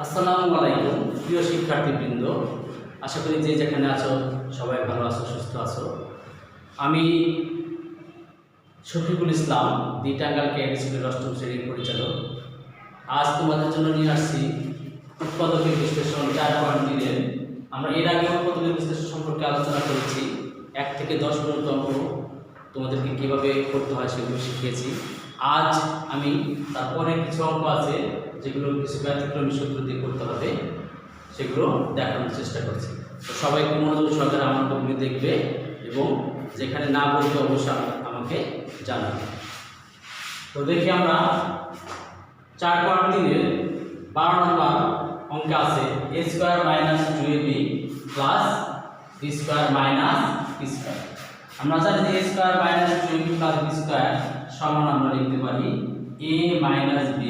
আসসালামু আলাইকুম প্রিয় শিক্ষার্থীবৃন্দ, আশা করি যে যেখানে আছো সবাই ভালো আছো, সুস্থ আছো। আমি শফিকুল ইসলাম, দি টাঙ্গাইল কেএড স্কুলের অষ্টম শ্রেণীর পরিচালক। আজ তোমাদের জন্য নিয়ে আসছি উৎপাদকের বিশ্লেষণ 4.3-এর। আমরা এর আগে উৎপাদকের বিশ্লেষণ সম্পর্কে আলোচনা করেছি। 1 থেকে 10 পর্যন্ত অঙ্ক তোমাদেরকে কীভাবে করতে হয় সেগুলো শিখিয়েছি। আজ আমি তারপরে কিছু অঙ্ক আছে যেগুলো কিছু ব্যতিক্রমী সূত্র দিয়ে করতে হবে, সেগুলো দেখানোর চেষ্টা করছি। তো সবাই মনোযোগ সহকারে আমার অঙ্কগুলি দেখবে এবং যেখানে না বলতে অবশ্যই আমাকে জানাবে। তো দেখি আমরা 4.3-এর 12 নম্বর অঙ্কে আছে a² - 2ab plus b² - c²। আমরা জানি যে a² - 2ab প্লাস b² সমান আমরা লিখতে পারি a - b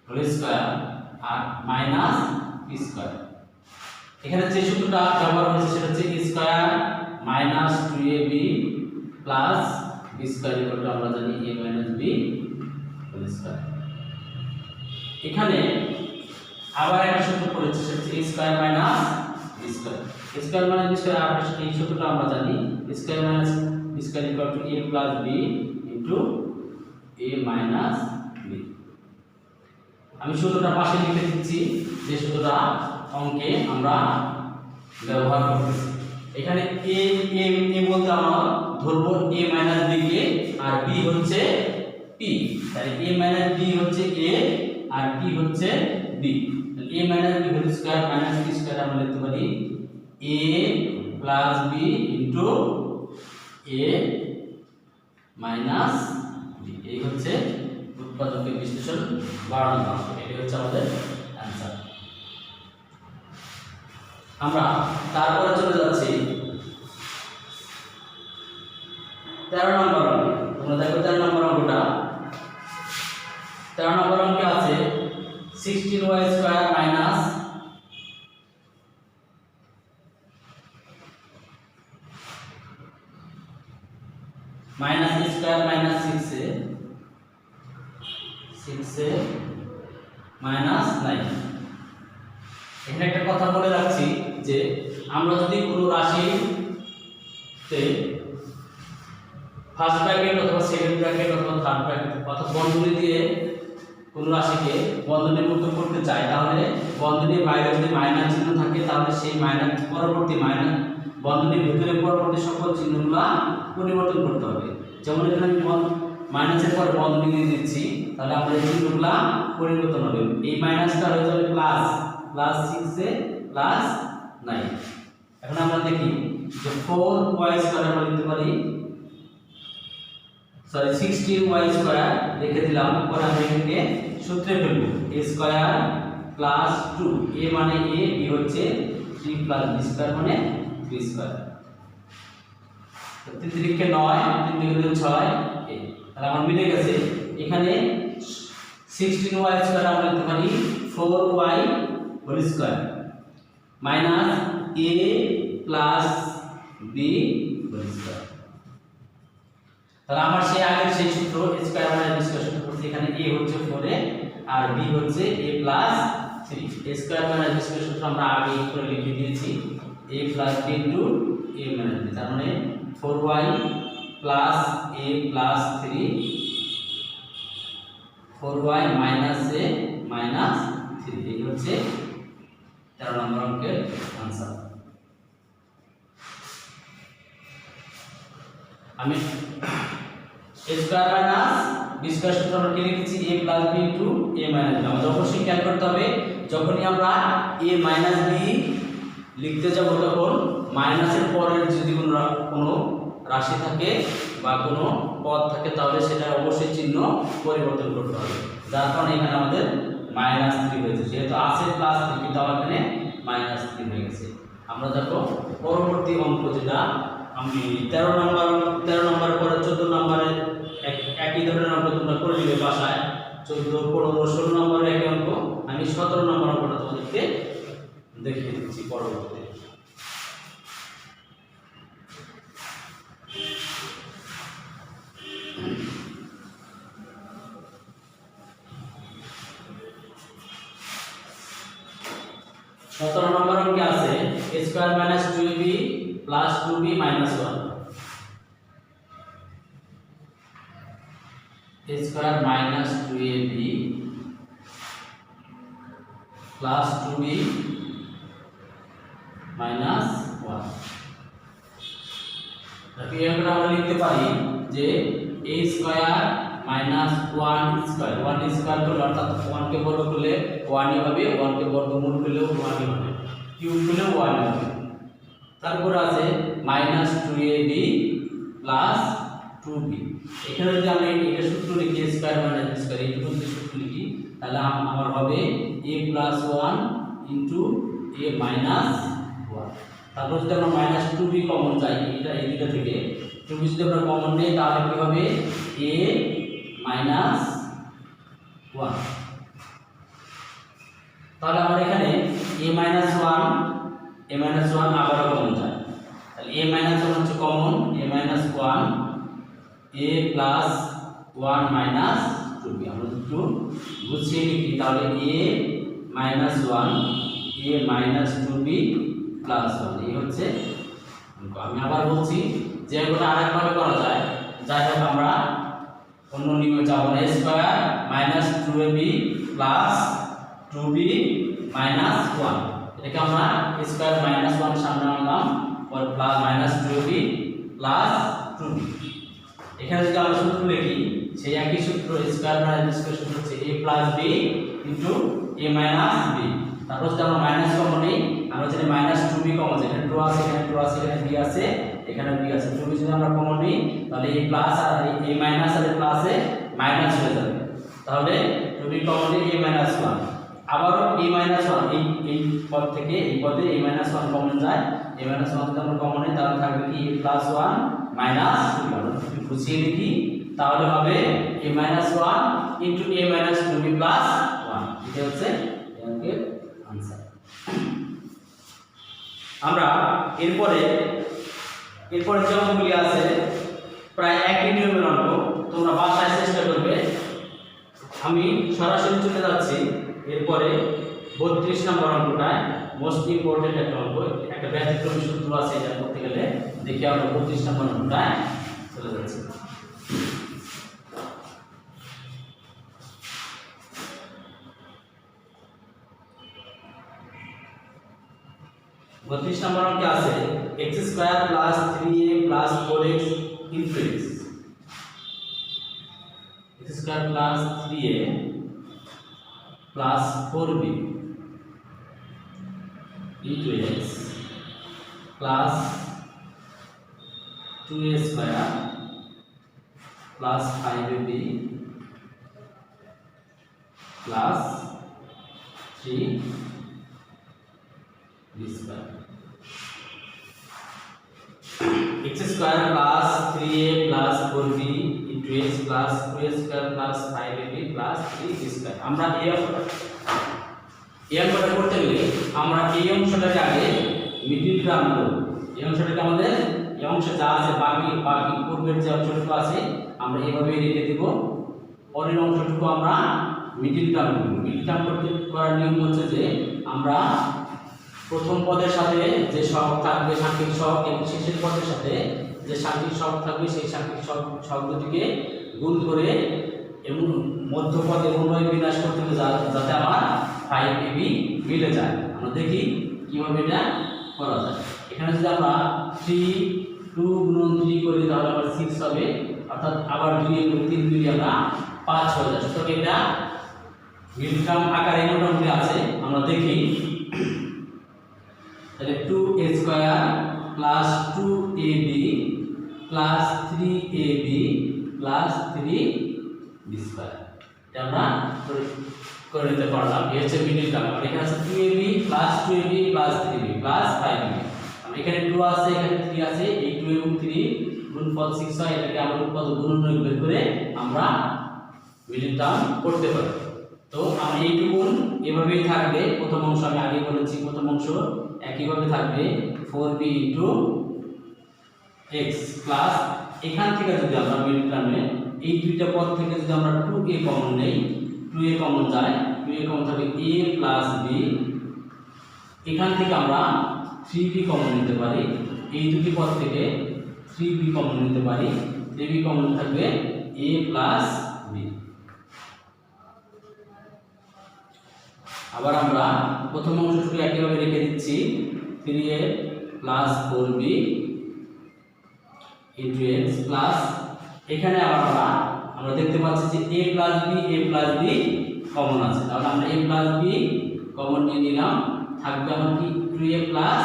হোল স্কয়ার আর মাইনাস b²। এখানে যে সূত্রটা ব্যবহার হয়েছে সেটা হচ্ছে a² - 2ab প্লাস b² আমরা জানি a - b হোল স্কয়ার। এখানে আবার একটা সূত্র পড়েছে সেটা হচ্ছে a² - b²। a² - b² আমরা এই সূত্রটা আমরা জানি a² - b² a + b a - b। আমি সূত্রটা পাশে লিখে দিচ্ছি, যে সূত্রটা অঙ্কে আমরা ব্যবহার করতেছি। এখানে a বলতে আমরা ধরব a - b কে, আর b হচ্ছে p। তাই a - b হচ্ছে a আর p হচ্ছে b। a - b whole square minus p² আমরা লিখতে পারি a + b a - b। এই হচ্ছে উৎপাদকের বিশ্লেষণ 12 নম্বর। এটাই হচ্ছে আমাদের অ্যানসার। আমরা তারপরে চলে যাচ্ছি 13 নম্বর অঙ্কে। তোমরা দেখো 13 নম্বর অঙ্কটা। 13 নম্বর অঙ্কে আছে 16y² minus a² minus 6a minus 9। এখানে একটা কথা বলে রাখছি যে আমরা যদি কোনো রাশিতে ফার্স্ট ব্র্যাকেট অথবা সেকেন্ড ব্র্যাকেট অথবা থার্ড ব্র্যাকেট অথবা বন্ধনী দিয়ে কোনো রাশিকে বন্ধনীর মুক্ত করতে চাই, তাহলে বন্ধনীর বাইরে যদি মাইনাস চিহ্ন থাকে তাহলে সেই মাইনাস পরবর্তী মাইনাস বন্ধনীর ভিতরে পরবর্তী সকল চিহ্নগুলো পরিবর্তন করতে হবে। যেমন এখানে আমি মাইনাসের পরে বন্ধনী দিয়ে দিচ্ছি, তাহলে আমরা এই চিহ্নগুলো পরিবর্তন হবে। এই মাইনাসটা হয়ে যাবে প্লাস 6a প্লাস 9। এখন আমরা দেখি যে 4y² আমরা লিখতে পারি 16y² লিখে দিলাম। পরে আমরা এখানে সূত্রে ফেলবো a² প্লাস 2 a মানে a, b হচ্ছে 3 প্লাস b² মানে 3²। 3 3 9 3 2 6 তাহলে আমার মিলে গেছে। এখানে 16y² আমরা লিখতে পারি 4y whole square minus a plus b whole square. তাহলে আমার সেই আগের সেই সূত্র a² - b² সূত্র করতে এখানে a হচ্ছে 4a আর b হচ্ছে a প্লাস 3। a² - b² সূত্র আমরা আগে করে লিখে দিয়েছি a plus b a minus b। তার মানে 4y plus a plus 3 4y minus a minus 3। এই হচ্ছে 13 নম্বর অঙ্কের आंसर। আমি a² - b² সূত্র আমরা কি লিখেছি a + b a - b। আমাদের অবশ্যই খেয়াল করতে হবে যখনই আমরা a - b লিখতে যাব তখন মাইনাসের পরের যদি কোনো রাশি থাকে বা কোনো পদ থাকে তাহলে সেটা অবশ্যই চিহ্ন পরিবর্তন করতে হবে। যার কারণে এখানে আমাদের -3 হয়েছে, যেহেতু আছে +3 কিন্তু আমার এখানে -3 হয়ে গেছে। আমরা দেখো পরবর্তী অঙ্ক যেটা আমি 13 নম্বর পরে 14 নম্বরের একই ধরনের অঙ্ক তোমরা করে নিবে বাসায়। 14 15 16 নম্বরের একই অঙ্ক আমি 17 নম্বর অঙ্কটা তোমাদেরকে দেখিয়ে দিচ্ছি পরবর্তীতে। 17 নম্বর অঙ্কে আছে a square minus 2ab plus 2b minus 1 a square minus 2ab plus 2b minus 1 তাহলে এখানে আমরা লিখতে পারি যে a square minus 1 square 1 square করলে অর্থাৎ 1 কে বর্গ করলে 1 ই হবে, 1 কে বর্গমূল করলেও 1 ই হবে, কিউব করলেও 1 ই হবে। তারপর আছে মাইনাস 2ab প্লাস 2b। এখানে যদি আমরা এটা সূত্র লিখি a square minus b square এইটুকু যদি সূত্র লিখি তাহলে আমার হবে a plus 1 into a minus 1। তারপর যদি আমরা মাইনাস 2b কমন যাই এটা এই দুটো থেকে 2b যদি আমরা কমন নেই তাহলে কি হবে a মাইনাস 1। তাহলে আমরা এখানে a মাইনাস 1 আবারও কমন যায়, তাহলে a মাইনাস 1 হচ্ছে common, a minus 1 a plus 1 minus 2b। আমরা একটু গুছিয়ে লিখি তাহলে a minus 1 a minus 2b plus 1 এই হচ্ছে। আমি আবার বলছি যে এগুলো আরেকভাবে করা যায়, যাই হোক আমরা অন্য নিয়মে যাব না। a square minus 2ab plus 2b minus 1 এটাকে আমরা a স্কয়ার মাইনাস 1 সামনে আনলাম পর plus minus 2ab plus 2b। এখানে যদি আমরা সূত্র লিখি সেই একই সূত্র a square minus b square সূত্র হচ্ছে a plus b into a minus b। তারপর যদি আমরা মাইনাস কমন নেই আমরা জানি মাইনাস 2b কমন আছে, এখানে 2 আছে, এখানে 2 আছে, এখানে b আছে, এখানে b আছে, 2b যদি আমরা কমন নিই তাহলে এই প্লাস আর এই মাইনাস আর এই প্লাসে মাইনাস হয়ে যাবে, তাহলে 2b কমন নিই a মাইনাস 1। আবারও a মাইনাস 1 এই পদ থেকে এই পদে a মাইনাস 1 কমন যায়, a মাইনাস 1 যদি আমরা কমন নিই তাহলে থাকবে কি a প্লাস 1 মাইনাস 2b। আমরা যদি গুছিয়ে লিখি তাহলে হবে a minus 1 into a minus 2b plus 1। এটা হচ্ছে এর आंसर। আমরা এরপরে যে অঙ্কগুলি আছে প্রায় একই নিয়মের অঙ্ক, তোমরা বাসায় চেষ্টা করবে। আমি সরাসরি চলে যাচ্ছি এরপরে 32 নম্বর অঙ্কটায়, মোস্ট ইম্পর্টেন্ট একটা অঙ্ক, একটা ব্যতিক্রমী সূত্র আছে এটা করতে গেলে। দেখি আমরা 32 নম্বর অঙ্কটায় চলে যাচ্ছি। बत्तीस नंबर में क्या আছে x square plus 3a plus 4x into x square plus 3a plus 4b into x plus 2a square plus 5ab plus 3b square x square plus 3a plus 4b into x plus 2a square plus 5ab plus 3b square. আমরা এই অঙ্কটা করতে গেলে আমরা এই অংশটাকে আগে middle term করব। এই অংশটাকে আমাদের এই অংশে যা আছে বাকি পূর্বের যে অংশটুকু আছে আমরা এইভাবে রেখে দেব, পরের অংশটুকু আমরা মিডল টার্ম করব। মিডল টার্ম করতে করার নিয়ম হচ্ছে যে আমরা প্রথম পদের সাথে যে সহগ থাকবে সাংখ্যিক সহগ এবং শেষের পদের সাথে যে সাংখ্যিক সহগ থাকবে সেই সাংখ্যিক সহগ দুটিকে গুণ করে এবং মধ্যপদ এবং বিন্যাস করতে হবে যাতে আমার 5ab মিলে যায়। আমরা দেখি কিভাবে এটা করা যায়। এখানে যদি আমরা 2 গুণন 3 করি তাহলে আমার 6 হবে, অর্থাৎ আবার 2 এবং 3 মিলিয়ে আমরা 5 হয়ে যায়। তো এটা মিডল টার্ম আকারে মোটামুটি আছে। আমরা দেখি তাহলে 2a square plus 2ab plus 3ab plus 3b square এটা আমরা করে নিতে পারলাম। এই হচ্ছে মিডল টার্ম। আর এখানে আছে 2ab plus 2ab plus 3b plus 5ab। আমরা এখানে 2 আছে, এখানে 3 আছে, এই 2 এবং 3 গুণফল 6 হয়, এটাকে আমরা উৎপাদ গুণন বের করে আমরা মিডল টার্ম করতে পারি। তো আমরা এইটুকু এভাবেই থাকবে। প্রথম অংশ আমি আগে বলেছি, প্রথম অংশ একইভাবে থাকবে 4b ইনটু x প্লাস এখান থেকে যদি আমরা মিডল টার্মে এই দুইটা পদ থেকে যদি আমরা 2a কমন নেই, 2a কমন যায়, 2a কমন থাকবে a প্লাস b এখান থেকে আমরা 3b কমন নিতে পারি, এই দুটি পদ থেকে 3b কমন নিতে পারি, 3b কমন থাকবে a প্লাস b। আবার আমরা প্রথম অংশটুকু একইভাবে রেখে দিচ্ছি, 3a plus 4b into x plus, এখানে আবার আমরা দেখতে পাচ্ছি যে a প্লাস b কমন আছে, তাহলে আমরা a প্লাস b কমন নিয়ে নিলাম, থাকবে আমার কি 2a প্লাস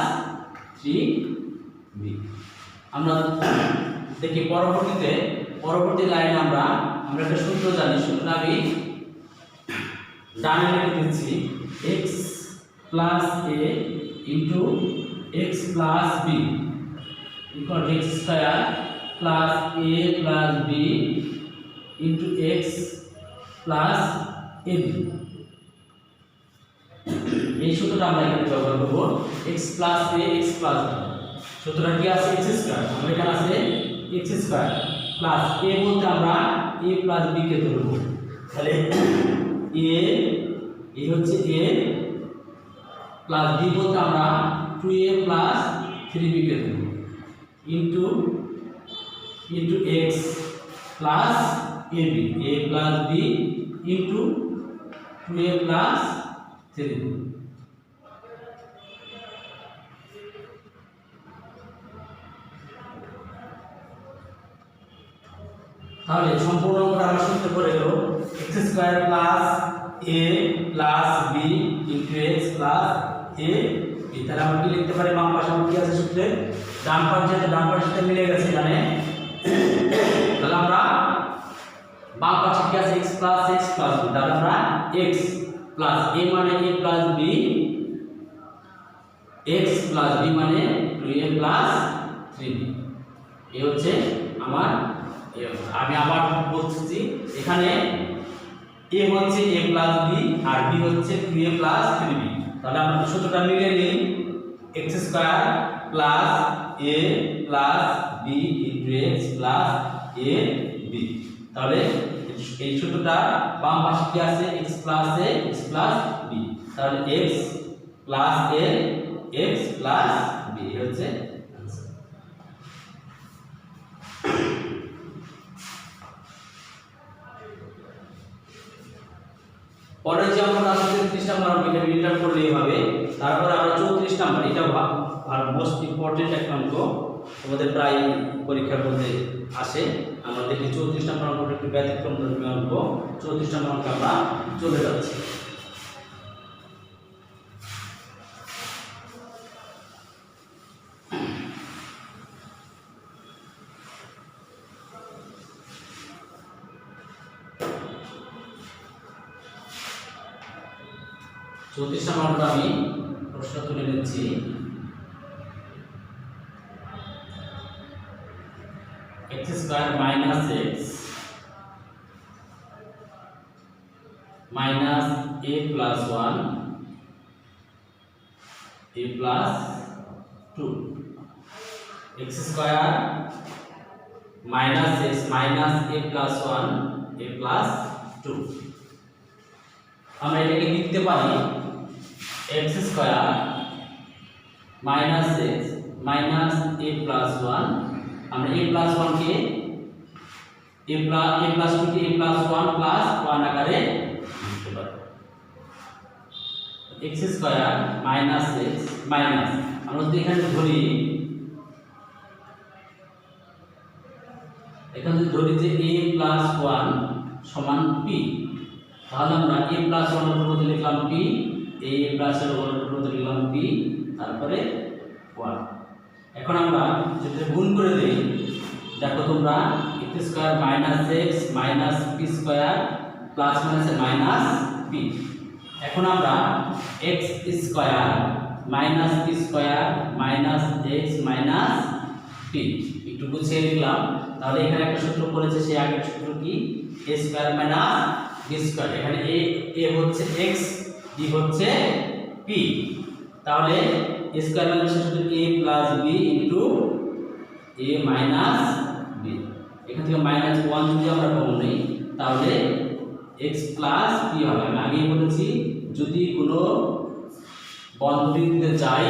3b। আমরা দেখি পরবর্তী লাইনে আমরা একটা সূত্র জানি, সূত্র আমি ডানে লিখে দিচ্ছি, x plus a into x plus b equal x square plus a plus b into x plus ab। এই সূত্রটা আমরা এখানে ব্যবহার করব, x প্লাস a x প্লাস b। সূত্রটা কি আছে x স্কয়ার, আমরা এখানে আছে x স্কয়ার প্লাস a বলতে আমরা a প্লাস b কে ধরব, তাহলে a হচ্ছে a প্লাস b বলতে আমরা 2a প্লাস 3b কে ধরব into x plus ab, a plus b into 2a plus 3b। তাহলে সম্পূর্ণ অঙ্কটা আমরা সূত্রে পড়ে গেল, x square plus a plus b into x plus a b। তাহলে আমরা কি লিখতে পারি, বাম পাশে কি আছে সূত্রে, ডান পাশে সাথে মিলে গেছে এখানে, তাহলে আমরা বাম পাশে কি আছে x প্লাস b, তাহলে আমরা x প্লাস a মানে a প্লাস b, x প্লাস b মানে 2a প্লাস 3b। এই হচ্ছে আমার, আমি আবার বলছি এখানে a হচ্ছে a প্লাস b আর b হচ্ছে 2a প্লাস 3b। তাহলে আমরা সূত্রটা মিলিয়ে নিই, x square plus a plus b into x plus a b। তাহলে এই সূত্রটা বাম পাশে কি আছে, x প্লাস a x প্লাস b, তাহলে x প্লাস a x প্লাস b হচ্ছে आंसर। পরে যে আমরা 33 নাম্বার অঙ্কটা রিটার্ন করলে এইভাবে, তারপরে আমরা 34 নাম্বার, এটা মোস্ট ইম্পর্টেন্ট একটা অঙ্ক, আমাদের প্রায় পরীক্ষার মধ্যে আসে। আমরা দেখি 34 নাম্বার অঙ্কটা একটু ব্যতিক্রমধর্মী অঙ্ক, 34 নাম্বার অঙ্ক আমরা চলে যাচ্ছি। চৌত্রিশ নাম্বারটা আমি প্রশ্ন তুলে নিচ্ছি, x square minus x minus a plus 1 a plus 2, x square minus x minus a plus 1 a plus 2। আমরা এটাকে লিখতে পারি x square minus x minus a plus 1, আমরা a plus 1 K a plus 2 K a plus 1 plus 1 আকারে লিখতে পারি। x square minus x minus, আমরা যদি এখানে ধরি যে a প্লাস 1 সমান p, তাহলে আমরা a প্লাস 1 এর উপর লিখলাম p, a প্লাস এর উপর লিখলাম p, তারপরে 1। এখন আমরা যদি গুণ করে দেই, দেখো তোমরা x square minus x minus p square plus minus minus p। এখন আমরা x square minus p square minus x minus p একটু গুছিয়ে লিখলাম। তাহলে এখানে একটা সূত্র পড়েছে, সেই আগের সূত্র কি, a square minus b square, এখানে a হচ্ছে x, b হচ্ছে p, তাহলে a স্কয়ার মাইনাস সূত্র a plus b into a minus b। এখান থেকে মাইনাস 1 যদি আমরা কমন নেই, তাহলে x প্লাস p হবে। আমি আগেই বলেছি, যদি কোনো বন্ধনী দিতে যাই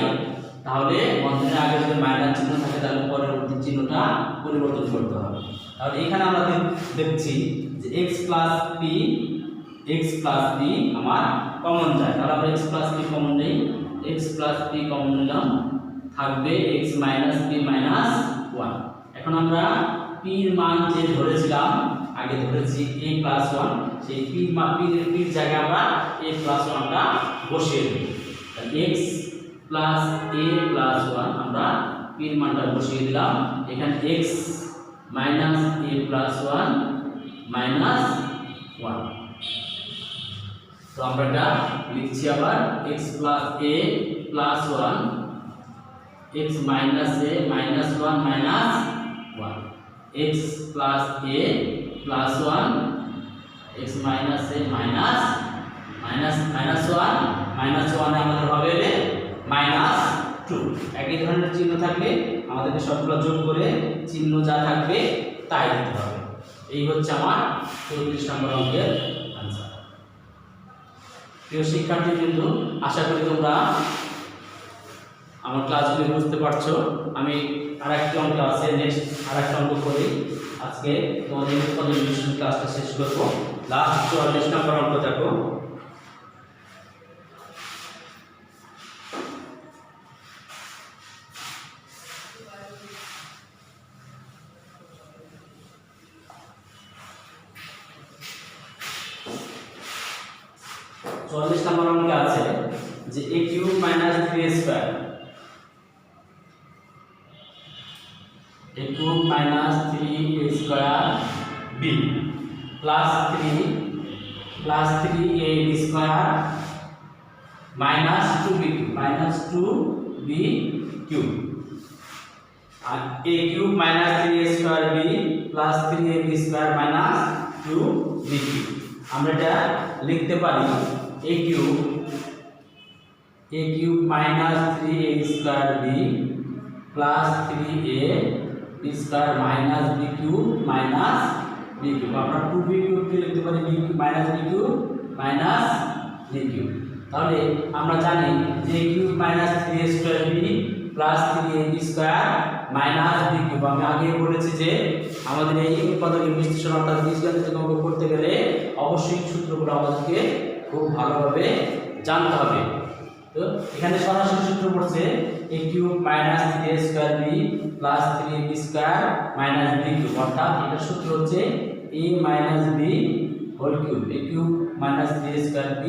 তাহলে বন্ধনের আগে যদি মাইনাস চিহ্ন থাকে তাহলে পরবর্তী চিহ্নটা পরিবর্তন করতে হবে। তাহলে এখানে আমরা দেখছি যে x প্লাস p আমার কমন যায়, তাহলে আমরা x প্লাস p কমন নেই, x প্লাস p কমন নিলাম, থাকবে x মাইনাস p মাইনাস 1। এখন আমরা p এর মান যে ধরেছিলাম আগে ধরেছি a প্লাস 1, সেই p এর জায়গায় আমরা a প্লাস 1টা বসিয়ে দেব। x প্লাস a প্লাস 1 আমরা p এর মানটা বসিয়ে দিলাম, এখানে x minus a plus 1 minus 1। তো আমরা এটা লিখছি আবার x plus a plus 1 x minus a minus 1 minus 1, x plus a plus 1 x minus a minus minus 1 minus 1 এ আমাদের হবে মাইনাস 2। একই ধরনের চিহ্ন থাকলে আমাদেরকে সবগুলো যোগ করে চিহ্ন যা থাকবে তাই দিতে হবে। এই হচ্ছে আমার 34 নম্বর অঙ্কের आंसर। প্রিয় শিক্ষার্থীবৃন্দ, আশা করি তোমরা আমার ক্লাসগুলি বুঝতে পারছো। আমি আরেকটি অঙ্ক আছে, নেক্সট আরেকটা অঙ্ক করি। আজকে তোমাদের ইংলিশ ক্লাসটা শেষ করব। লাস্ট 44 নম্বর অঙ্ক দেখো। নম্বর অঙ্কে আছে যে a cube minus 3a square, a cube minus 3a square b plus 3a square minus 2b cube. আর a cube minus 3a square b plus 3ab square minus 2b cube. আমরা এটা লিখতে পারি a cube minus 3a square b plus 3a square minus b cube minus b cube. আমরা 2b cube কে লিখতে পারি b minus b cube minus b cube. তাহলে আমরা জানি যে a cube minus 3a square b plus 3ab square minus b cube. আমি আগে বলেছি যে আমাদের এই উৎপাদকের বিশ্লেষণ অর্থাৎ বীজগণিত অঙ্ক করতে গেলে অবশ্যই সূত্রগুলো আমাদেরকে খুব ভালোভাবে জানতে হবে। তো এখানে সরাসরি সূত্র পড়ছে a cube minus 3a square b plus 3ab square minus b cube, অর্থাৎ এটা সূত্র হচ্ছে a minus b whole cube. a cube minus 3a square b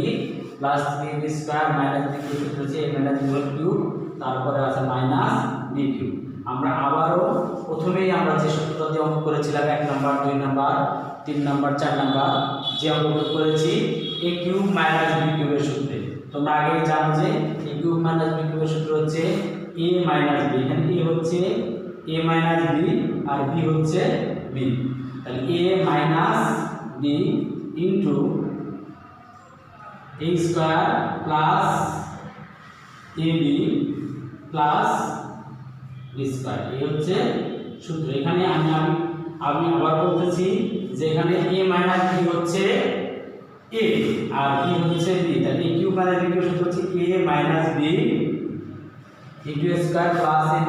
plus 3ab square minus b cube সূত্র হচ্ছে a minus b whole cube, তারপরে আছে minus b cube. আমরা আবারও প্রথমেই আমরা যে সূত্রটা দিয়ে অঙ্ক করেছিলাম 1 নাম্বার 2 নাম্বার 3 নাম্বার 4 নাম্বার যে অঙ্ক করেছি a কিউব মাইনাস b কিউবের সূত্রে। তোমরা আগে জানো যে a কিউব মাইনাস b কিউবের সূত্র হচ্ছে a মাইনাস b। এখানে a হচ্ছে a মাইনাস b আর b হচ্ছে b। তাহলে a minus b into a square plus ab plus b square, এই হচ্ছে সূত্র। এখানে আমি আবার বলতেছি যে এখানে a মাইনাস b হচ্ছে a আর b হচ্ছে b। তাহলে a cube minus b cube সূত্র হচ্ছে a minus b into a square plus ab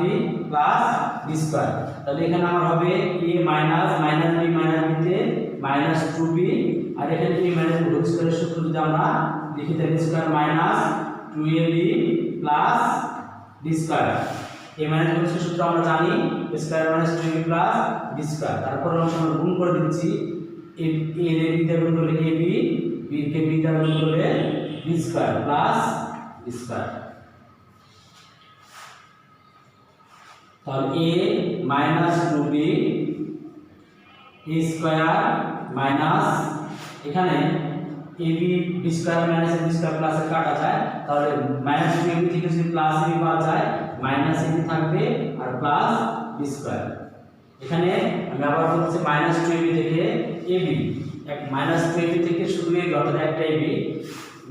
plus b square. তাহলে এখানে আমার হবে a minus minus b minus b তে মাইনাস 2b, আর এখানে a মাইনাস b হোল স্কয়ারের সূত্র যদি আমরা লিখি তাহলে square minus 2ab plus b square. a minus b এর সূত্র আমরা জানি square minus 2ab plus b square. তারপর আমরা গুণ করে দিচ্ছি a এর b দিয়ে গুণ করলে ab, b কে b দ্বারা গুণ করলে b square plus b square. তাহলে a minus 2b a square minus এখানে ab b square minus b square plus এ কাটা যায়, তাহলে মাইনাস 2ab থেকে যদি প্লাস ab পাওয়া যায় মাইনাস ab থাকবে আর প্লাস b স্কয়ার। এখানে আমি আবার বলছি মাইনাস 2ab থেকে ab, এক মাইনাস 2ab থেকে শুধু ab অর্থাৎ একটা ab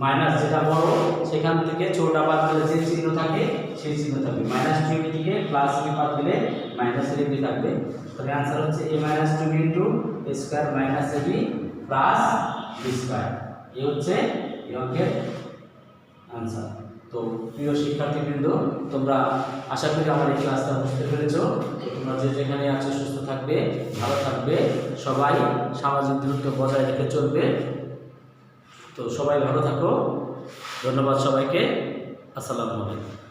মাইনাস যেটা বড় সেখান থেকে ছোটটা বাদ দিলে যে চিহ্ন থাকে সেই চিহ্ন থাকবে। মাইনাস 2ab থেকে প্লাস ab বাদ দিলে মাইনাস ab থাকবে। তাহলে आंसर হচ্ছে a minus 2b into a square minus ab plus b square. এই হচ্ছে এই অঙ্কের आंसर। তো প্রিয় শিক্ষার্থীবৃন্দ, তোমরা আশা করি আমার এই ক্লাসটা বুঝতে পেরেছো। তো তোমরা যে যেখানে আছো সুস্থ থাকবে, ভালো থাকবে, সবাই সামাজিক দূরত্ব বজায় রেখে চলবে। তো সবাই ভালো থাকো। ধন্যবাদ সবাইকে। আসসালামু আলাইকুম।